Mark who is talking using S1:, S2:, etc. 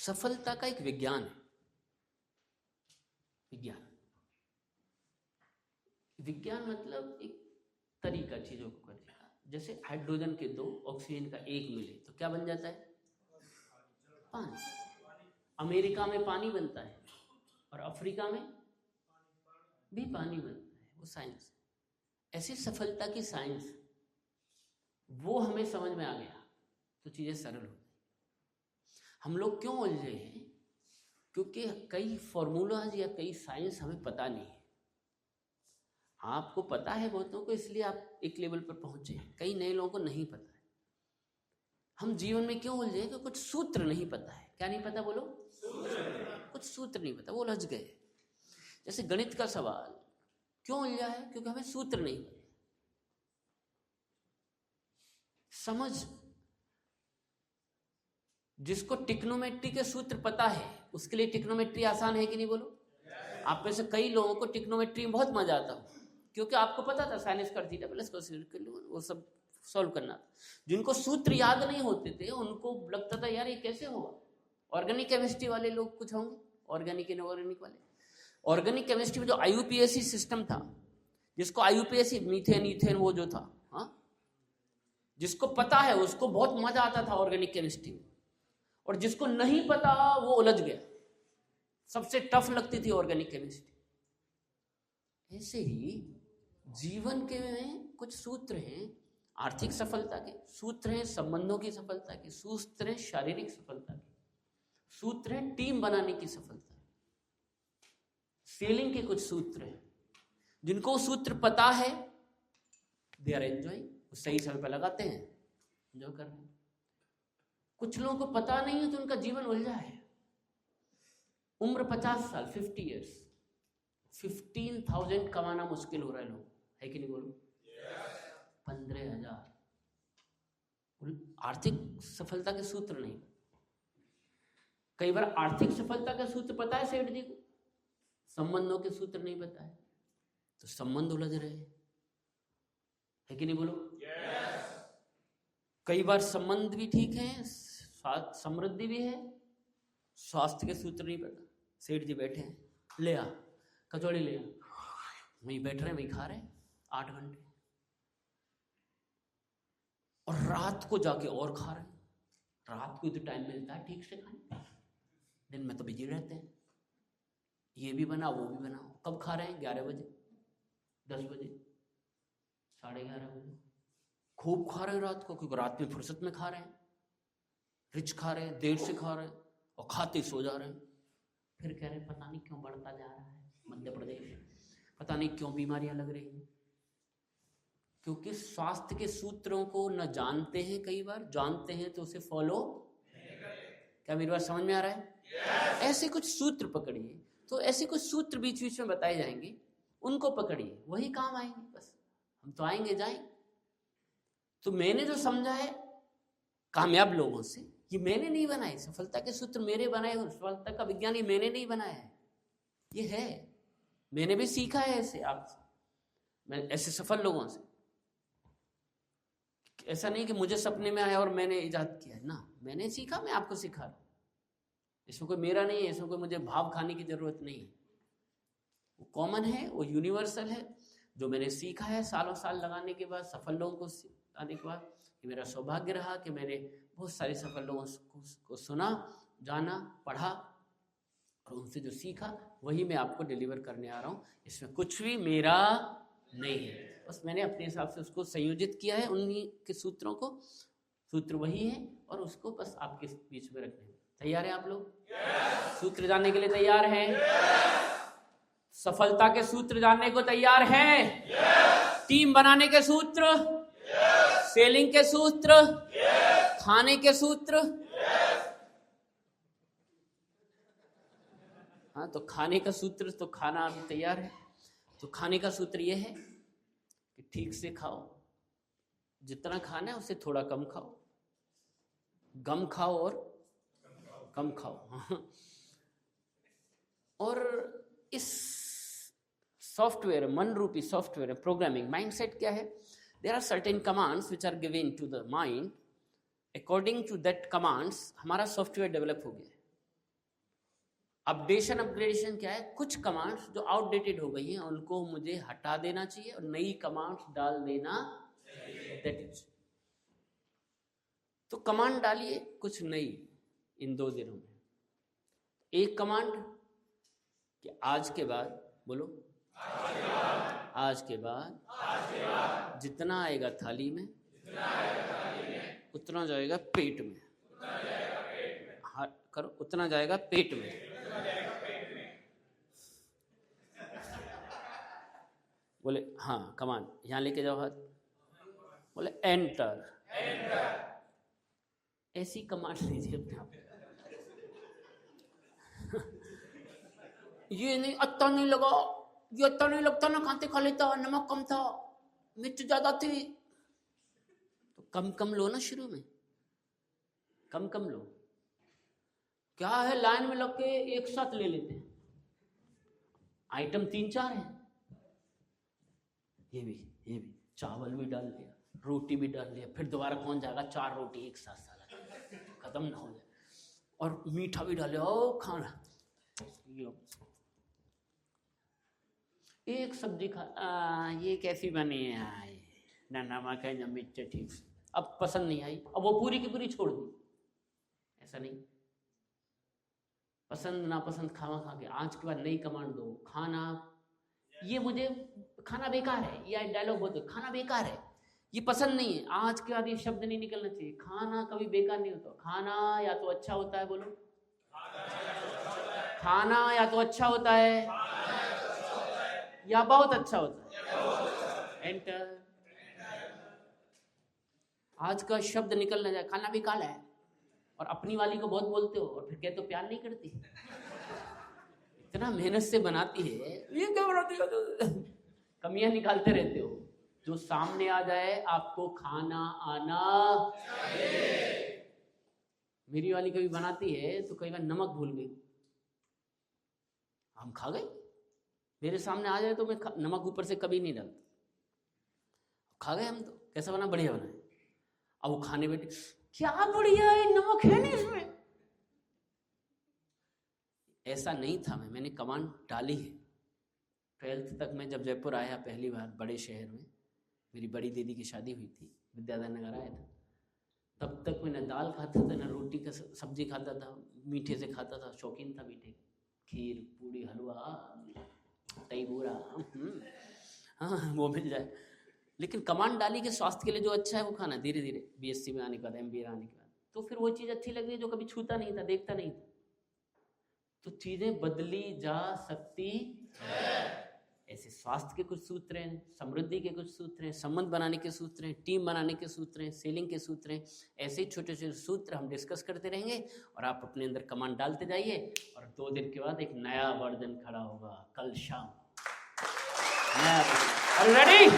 S1: सफलता का एक विज्ञान है। विज्ञान मतलब एक तरीका चीजों को करने का। जैसे हाइड्रोजन के दो, ऑक्सीजन का एक मिले तो क्या बन जाता है? पानी। अमेरिका में पानी बनता है और अफ्रीका में भी पानी बनता है, वो साइंस। ऐसी सफलता की साइंस वो हमें समझ में आ गया तो चीजें सरल हो गई। हम लोग क्यों उलझे हैं? क्योंकि कई फॉर्मूलाज या कई साइंस हमें पता नहीं है। आपको पता है बहुतों को, इसलिए आप एक लेवल पर पहुंचे हैं, कई नए लोगों को नहीं पता है। हम जीवन में क्यों उलझे हैं? कि कुछ सूत्र नहीं पता है। क्या नहीं पता बोलो? कुछ सूत्र नहीं पता, वो उलझ गए। जैसे गणित का सवाल क्यों उलझा है? क्योंकि हमें सूत्र नहीं पता। समझ, जिसको ट्रिग्नोमेट्री के सूत्र पता है उसके लिए ट्रिग्नोमेट्री आसान है कि नहीं बोलो? आप में से कई लोगों को ट्रिग्नोमेट्री में बहुत मजा आता है, क्योंकि आपको पता था sine square theta plus cos वो सब सॉल्व करना था। जिनको सूत्र याद नहीं होते थे उनको लगता था यार ये कैसे होगा। ऑर्गेनिक केमिस्ट्री वाले लोग कुछ होंगे, ऑर्गेनिक इनऑर्गेनिक वाले। ऑर्गेनिक केमिस्ट्री में जो आईयूपीएसी सिस्टम था, जिसको आईयूपीएसी मीथेन ईथेन वो जो था, हाँ, जिसको पता है उसको बहुत मजा आता था ऑर्गेनिक केमिस्ट्री में, और जिसको नहीं पता वो उलझ गया। सबसे टफ लगती थी ऑर्गेनिक केमिस्ट्री। ऐसे ही जीवन के में कुछ सूत्र हैं, आर्थिक सफलता के सूत्र हैं, संबंधों की सफलता के सूत्र हैं, शारीरिक सफलता के सूत्र हैं, टीम बनाने की सफलता, सेलिंग के कुछ सूत्र हैं। जिनको सूत्र पता है दे आर एंजॉयिंग, सही समय पर लगाते हैं, एंजॉय कर रहे हैं। कुछ लोगों को पता नहीं है तो उनका जीवन उलझा है। उम्र 50 साल 50 ईयर्स, 15,000 कमाना मुश्किल हो रहा है लोग, है कि नहीं बोलो? 15,000। आर्थिक सफलता के सूत्र नहीं। कई बार आर्थिक सफलता का सूत्र पता है सेठ जी को, संबंधों के सूत्र नहीं पता है, तो संबंध उलझ रहे हैं, है कि नहीं बोलो? कई बार संबंध भी ठीक है, समृद्धि भी है, स्वास्थ्य के सूत्र नहीं पता। सेठ जी बैठे हैं, ले आ कचौड़ी, ले आ, वहीं बैठ रहे हैं, वहीं खा रहे हैं 8 घंटे, और रात को जाके और खा रहे हैं। रात को तो टाइम मिलता है ठीक से खाने, दिन में तो बिजी रहते हैं, ये भी बनाओ वो भी बनाओ। कब खा रहे हैं? 11 बजे, 10 बजे, 11:30 बजे। खूब खा रहे हैं रात को, क्योंकि रात में फुर्सत में खा रहे हैं, रिच खा रहे हैं, देर से खा रहे हैं, और खाते सो जा रहे हैं। फिर कह रहे हैं पता नहीं क्यों बढ़ता जा रहा है मध्य प्रदेश, पता नहीं क्यों बीमारियां लग रही हैं। क्योंकि स्वास्थ्य के सूत्रों को न जानते हैं, कई बार जानते हैं तो उसे फॉलो नहीं करते। क्या मेरी बात समझ में आ रहा है? ऐसे कुछ सूत्र पकड़िए, तो ऐसे कुछ सूत्र बीच बीच में बताए जाएंगे, उनको पकड़िए, वही काम आएंगे। बस हम तो आएंगे जाएंगे। तो मैंने जो समझा है कामयाब लोगों से, ये मैंने नहीं बनाए, सफलता के सूत्र मेरे बनाए, सफलता का विज्ञान ये मैंने नहीं बनाया है, ये है, मैंने भी सीखा है ऐसे आपसे, मैं ऐसे सफल लोगों से। ऐसा नहीं कि मुझे सपने में आया और मैंने इजाद किया ना, मैंने सीखा, मैं आपको सिखा रहा हूं। इसमें कोई मेरा नहीं है, इसमें कोई मुझे भाव खाने की जरूरत नहीं है। वो कॉमन है, वो यूनिवर्सल है, जो मैंने सीखा है सालों साल लगाने के बाद, सफल लोगों को आने के बाद। मेरा सौभाग्य रहा कि मैंने बहुत सारे सफल लोगों को सुना, जाना, पढ़ा, और उनसे जो सीखा वही मैं आपको डिलीवर करने आ रहा हूँ। इसमें कुछ भी मेरा नहीं है, बस मैंने अपने हिसाब से उसको संयोजित किया है, उन्हीं के सूत्रों को। सूत्र वही है और उसको बस आपके बीच में रखने। तैयार हैं आप लोग? सूत्र जानने के लिए तैयार हैं? सफलता के सूत्र जानने को तैयार हैं? टीम बनाने के सूत्र, सेलिंग के सूत्र, खाने के सूत्र। हाँ, तो खाने का सूत्र, तो खाना अभी तैयार है। तो खाने का सूत्र यह है कि ठीक से खाओ, जितना खाना है उससे थोड़ा कम खाओ, गम खाओ और कम खाओ। और इस सॉफ्टवेयर, मन रूपी सॉफ्टवेयर, प्रोग्रामिंग माइंडसेट क्या है? There are certain commands which are given to the mind, according to that commands हमारा सॉफ्टवेयर डेवलप हो गया है। अपडेशन अपग्रेडेशन क्या है? कुछ कमांड्स जो आउटडेटेड हो गई हैं उनको मुझे हटा देना चाहिए और नई कमांड्स डाल देना दैट इज। तो कमांड डालिए कुछ नई इन 2 दिनों में। एक कमांड कि आज के बाद, बोलो आज के बाद जितना आएगा थाली में उतना जाएगा पेट में। हाँ करो, उतना जाएगा पेट में। बोले हाँ कमांड, यहाँ लेके जाओ हाथ। बोले एंटर। ऐसी कमांड लीजिए अपने आप। ये नहीं, अच्छा नहीं लगा, ये अच्छा नहीं लगता ना, खाते खा लेता, नमक कम था, मिर्च ज्यादा थी। तो कम कम लो ना, शुरू में कम कम लो। क्या है, लाइन में लग के एक साथ ले लेते हैं, आइटम 3-4 है। ये भी चावल भी डाल दिया, रोटी भी डाल दिया, फिर दोबारा कौन जाएगा 4 रोटी एक साथ, साला खत्म ना हो जाए। और मीठा भी डाले, ओ खाना। एक सब्जी खा, ये कैसी बनी है, ना नमक है ना मिर्च ठीक से। अब पसंद नहीं आई, अब वो पूरी की पूरी छोड़ दी। ऐसा नहीं, पसंद नापसंद खावा खा के आज के बाद नई कमांड दो। खाना, ये मुझे खाना बेकार है, ये डायलॉग बोलते खाना बेकार है, ये पसंद नहीं है। आज के बाद ये शब्द नहीं निकलना चाहिए। खाना कभी बेकार नहीं होता। खाना या तो अच्छा होता है, बोलो खाना या तो अच्छा होता है या बहुत अच्छा होता है। एंटर। आज का शब्द निकल ना जाए, खाना बेकार है। और अपनी वाली को बहुत बोलते हो और फिर कहते हो प्यार नहीं करती, इतना मेहनत से बनाती है, ये क्या बनाती हो? कमियां निकालते रहते हो। जो सामने आ जाए आपको खाना आना चाहिए। मेरी वाली कभी बनाती है तो कई बार नमक भूल गई, हम खा गए। मेरे सामने आ जाए तो मैं नमक ऊपर से कभी नहीं डालता, खा गए हम तो। कैसा बना? बढ़िया बना है। अब वो खाने बैठे, क्या बढ़िया है, नमक है नहीं इसमें। ऐसा नहीं था। मैंने कमांड डाली है। 12th तक मैं जब जयपुर आया पहली बार बड़े शहर में, मेरी बड़ी दीदी की शादी हुई थी, विद्याधर नगर आया था, तब तक मैं न दाल खाता था न रोटी का सब्जी खाता था, मीठे से खाता था, शौकीन था मीठे। खीर, पूड़ी, हलवा, दही बूरा, हाँ वो मिल जाए। लेकिन कमांड डाली कि स्वास्थ्य के लिए जो अच्छा है वो खाना। धीरे धीरे BSc में आने के बाद, MBA आने के बाद, तो फिर वो चीज़ अच्छी लग रही जो कभी छूता नहीं था, देखता नहीं था। तो चीज़ें बदली जा सकती है। ऐसे स्वास्थ्य के कुछ सूत्र हैं, समृद्धि के कुछ सूत्र हैं, संबंध बनाने के सूत्र हैं, टीम बनाने के सूत्र हैं, सेलिंग के सूत्र हैं। ऐसे ही छोटे छोटे सूत्र हम डिस्कस करते रहेंगे और आप अपने अंदर कमांड डालते जाइए और 2 दिन के बाद एक नया वर्जन खड़ा होगा। कल शाम नया। रेडी?